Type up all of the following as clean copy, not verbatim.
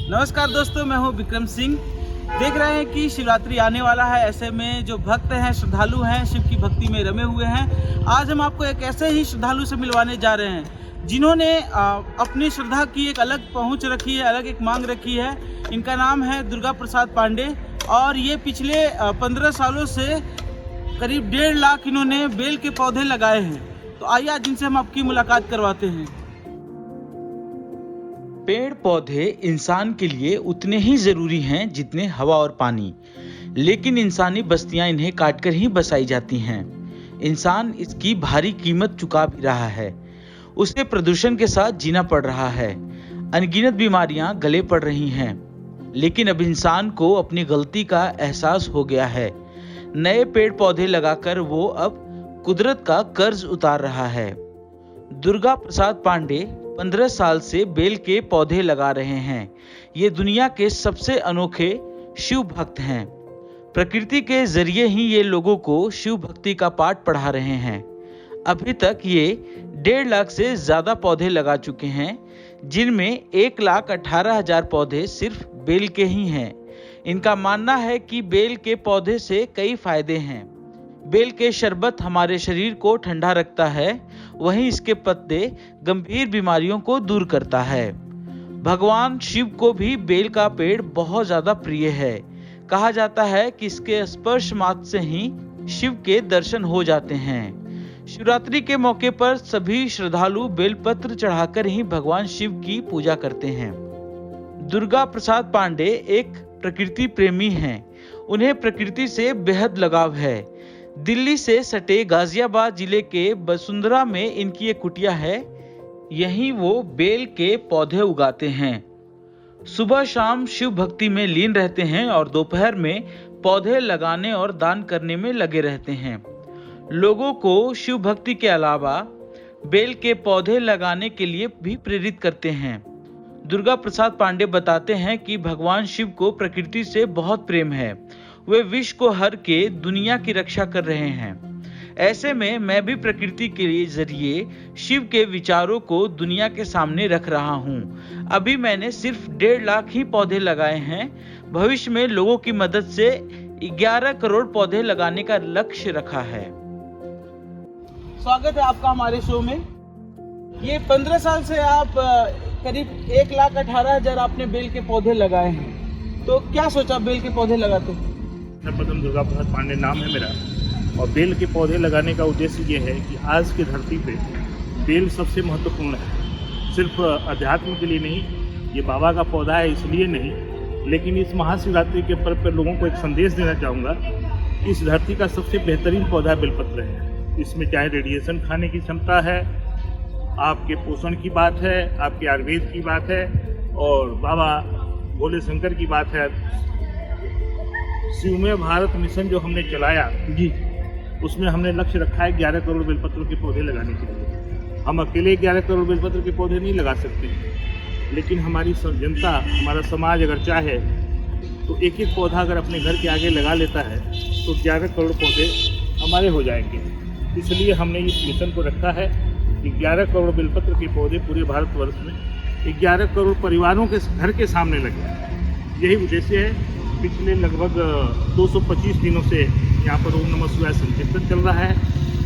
नमस्कार दोस्तों, मैं हूं विक्रम सिंह। देख रहे हैं कि शिवरात्रि आने वाला है। ऐसे में जो भक्त हैं, श्रद्धालु हैं, शिव की भक्ति में रमे हुए हैं। आज हम आपको एक ऐसे ही श्रद्धालु से मिलवाने जा रहे हैं जिन्होंने अपनी श्रद्धा की एक अलग पहुंच रखी है, अलग एक मांग रखी है। इनका नाम है दुर्गा प्रसाद पांडे और ये पिछले 15 सालों से करीब 1.5 लाख इन्होंने बेल के पौधे लगाए हैं। तो आइए आज इनसे हम आपकी मुलाकात करवाते हैं। पेड़ पौधे इंसान के लिए उतने ही जरूरी हैं जितने हवा और पानी, लेकिन इंसानी बस्तियां इन्हें काटकर ही बसाई जाती हैं। इंसान इसकी भारी कीमत चुका भी रहा है। उसे प्रदूषण के साथ जीना पड़ रहा है। अनगिनत बीमारियां गले पड़ रही हैं, लेकिन अब इंसान को अपनी गलती का एहसास हो गया है। नए पेड़ पौधे लगाकर वो अब कुदरत का कर्ज उतार रहा है। दुर्गा प्रसाद पांडे 15 साल से बेल के पौधे लगा रहे हैं। ये दुनिया के सबसे अनोखे शिव भक्त हैं। प्रकृति के जरिए ही ये लोगों को शिव भक्ति का पाठ पढ़ा रहे हैं। अभी तक ये 1.5 लाख से ज्यादा पौधे लगा चुके हैं, जिनमें 1,18,000 पौधे सिर्फ बेल के ही हैं। इनका मानना है कि बेल के पौधे से कई फायदे हैं। बेल के शरबत हमारे शरीर को ठंडा रखता है, वहीं इसके पत्ते गंभीर बीमारियों को दूर करता है। भगवान शिव को भी बेल का पेड़ बहुत ज्यादा प्रिय है। कहा जाता है कि इसके स्पर्श मात्र से ही शिव के दर्शन हो जाते हैं। शिवरात्रि के मौके पर सभी श्रद्धालु बेलपत्र चढ़ाकर ही भगवान शिव की पूजा करते हैं। दुर्गा प्रसाद पांडे एक प्रकृति प्रेमी हैं। उन्हें प्रकृति से बेहद लगाव है। दिल्ली से सटे गाजियाबाद जिले के बसुंधरा में इनकी एक कुटिया है। यहीं वो बेल के पौधे उगाते हैं। सुबह शाम शिव भक्ति में लीन रहते हैं और दोपहर में पौधे लगाने और दान करने में लगे रहते हैं। लोगों को शिव भक्ति के अलावा बेल के पौधे लगाने के लिए भी प्रेरित करते हैं। दुर्गा प्रसाद पांडे बताते हैं कि भगवान शिव को प्रकृति से बहुत प्रेम है। वे विष को हर के दुनिया की रक्षा कर रहे हैं। ऐसे में मैं भी प्रकृति के जरिए शिव के विचारों को दुनिया के सामने रख रहा हूँ। अभी मैंने सिर्फ 1.5 लाख ही पौधे लगाए हैं। भविष्य में लोगों की मदद से 11 करोड़ पौधे लगाने का लक्ष्य रखा है। स्वागत है आपका हमारे शो में। ये 15 साल से आप करीब 1,18,000 आपने बेल के पौधे लगाए हैं। तो क्या सोचा बेल के पौधे लगाते हैं? सर्वप्रथम दुर्गा प्रसाद पांडे नाम है मेरा, और बेल के पौधे लगाने का उद्देश्य ये है कि आज की धरती पे बेल सबसे महत्वपूर्ण है। सिर्फ अध्यात्म के लिए नहीं, ये बाबा का पौधा है इसलिए नहीं, लेकिन इस महाशिवरात्रि के पर्व पर लोगों को एक संदेश देना चाहूँगा। इस धरती का सबसे बेहतरीन पौधा बेलपत्र है। इसमें चाहे रेडिएशन खाने की क्षमता है, आपके पोषण की बात है, आपके आयुर्वेद की बात है, और बाबा भोले शंकर की बात है। शिवमय भारत मिशन जो हमने चलाया जी, उसमें हमने लक्ष्य रखा है 11 करोड़ बेलपत्रों के पौधे लगाने के लिए। हम अकेले 11 करोड़ बेलपत्र के पौधे नहीं लगा सकते, लेकिन हमारी जनता, हमारा समाज अगर चाहे तो एक एक पौधा अगर अपने घर के आगे लगा लेता है तो 11 करोड़ पौधे हमारे हो जाएंगे। इसलिए हमने इस मिशन को रखा है कि 11 करोड़ बेलपत्र के पौधे पूरे भारतवर्ष में 11 करोड़ परिवारों के घर के सामने लगे। यही उद्देश्य है। पिछले लगभग 225 दिनों से यहाँ पर ओम नमः शिवाय संकीर्तन चल रहा है,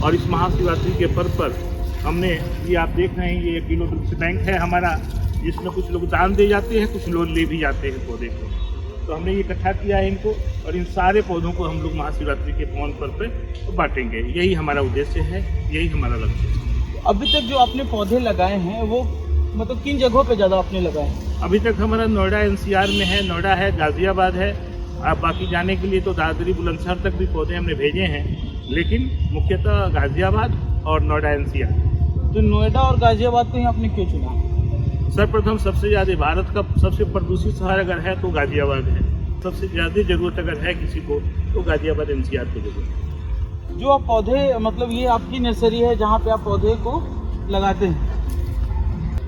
और इस महाशिवरात्रि के पर्व पर हमने, ये आप देख रहे हैं, ये 1 किलो वृक्ष बैंक है हमारा, जिसमें कुछ लोग दान दे जाते हैं, कुछ लोग ले भी जाते हैं पौधे को। तो हमने ये इकट्ठा किया है इनको, और इन सारे पौधों को हम लोग महाशिवरात्रि के पावन पर्व पर बांटेंगे। यही हमारा उद्देश्य है, यही हमारा लक्ष्य है। अभी तक जो आपने पौधे लगाए हैं वो मतलब किन जगहों पे ज़्यादा आपने लगाए हैं? अभी तक हमारा नोएडा NCR में है, नोएडा है, गाजियाबाद है। आप बाकी जाने के लिए तो दादरी बुलंदशहर तक भी पौधे हमने भेजे हैं, लेकिन मुख्यतः गाजियाबाद और नोएडा NCR। तो नोएडा और गाजियाबाद को ही आपने क्यों चुना? सर्वप्रथम सबसे ज़्यादा भारत का सबसे प्रदूषित शहर अगर है तो गाजियाबाद है। सबसे ज़्यादा जरूरत अगर है किसी को तो गाजियाबाद NCR की जरूरत है। जो आप पौधे, मतलब ये आपकी नर्सरी है जहाँ पे आप पौधे को लगाते हैं,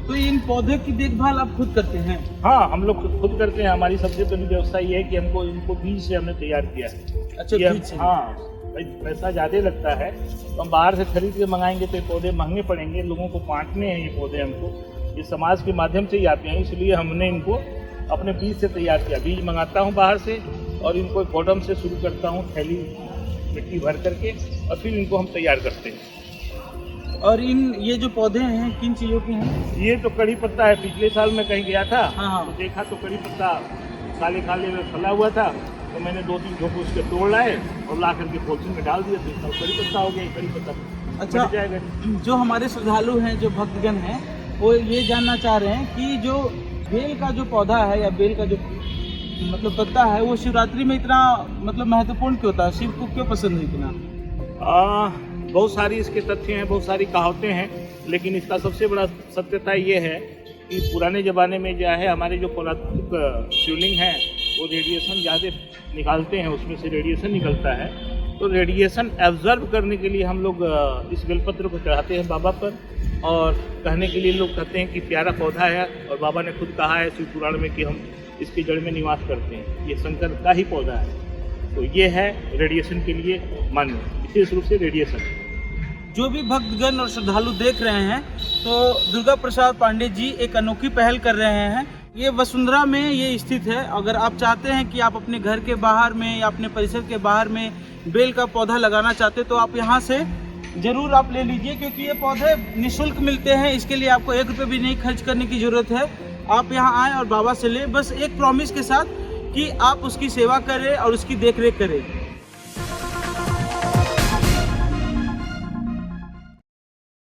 तो इन पौधे की देखभाल आप खुद करते हैं? हाँ, हम लोग खुद करते हैं। हमारी सबसे बड़ी व्यवस्था ये है कि हमको इनको बीज से हमने तैयार किया है। अच्छा, बीज से? हाँ, पैसा ज़्यादा लगता है तो हम बाहर से खरीद के मंगाएंगे तो ये पौधे महंगे पड़ेंगे। लोगों को बांटने हैं ये पौधे, हमको ये समाज के माध्यम से ही आते हैं, इसलिए हमने इनको अपने बीज से तैयार किया। बीज मंगाता हूँ बाहर से और इनको गोडम से शुरू करता हूँ, थैली मिट्टी भर करके, और फिर इनको हम तैयार करते हैं। और ये जो पौधे हैं किन चीज़ों के हैं? ये तो कड़ी पत्ता है। पिछले साल मैं कहीं गया था, हाँ। तो देखा तो कड़ी पत्ता काले काले में फला हुआ था, तो मैंने 2-3 ठोक उसके तोड़ लाए और ला करके पॉलिथीन में डाल दिया, तो कड़ी पत्ता हो गया। कड़ी पत्ता अच्छा, जाएगा। जो हमारे श्रद्धालु हैं, जो भक्तगण हैं, वो ये जानना चाह रहे हैं कि जो बेल का जो पौधा है या बेल का जो मतलब पत्ता है, वो शिवरात्रि में इतना मतलब महत्वपूर्ण क्यों होता है? शिव को क्यों पसंद है इतना? बहुत सारी इसके तथ्य हैं, बहुत सारी कहावतें हैं, लेकिन इसका सबसे बड़ा सत्यता ये है कि पुराने ज़माने में जो है हमारे जो पुरातत्व शिवलिंग हैं वो रेडिएशन ज़्यादा निकालते हैं, उसमें से रेडिएशन निकलता है। तो रेडिएशन एब्जर्व करने के लिए हम लोग इस बेलपत्र को चढ़ाते हैं बाबा पर, और कहने के लिए लोग कहते हैं कि प्यारा पौधा है, और बाबा ने खुद कहा है शिव पुराण में कि हम इसकी जड़ में निवास करते हैं। ये शंकर का ही पौधा है, तो ये है रेडिएशन के लिए मान्य, विशेष रूप से रेडिएशन। जो भी भक्तगण और श्रद्धालु देख रहे हैं, तो दुर्गा प्रसाद पांडे जी एक अनोखी पहल कर रहे हैं। ये वसुंधरा में ये स्थित है। अगर आप चाहते हैं कि आप अपने घर के बाहर में या अपने परिसर के बाहर में बेल का पौधा लगाना चाहते, तो आप यहाँ से ज़रूर आप ले लीजिए, क्योंकि ये पौधे निःशुल्क मिलते हैं। इसके लिए आपको 1 रुपये भी नहीं खर्च करने की ज़रूरत है। आप यहाँ आएँ और बाबा से लें, बस एक प्रॉमिस के साथ कि आप उसकी सेवा करें और उसकी देखरेख करें।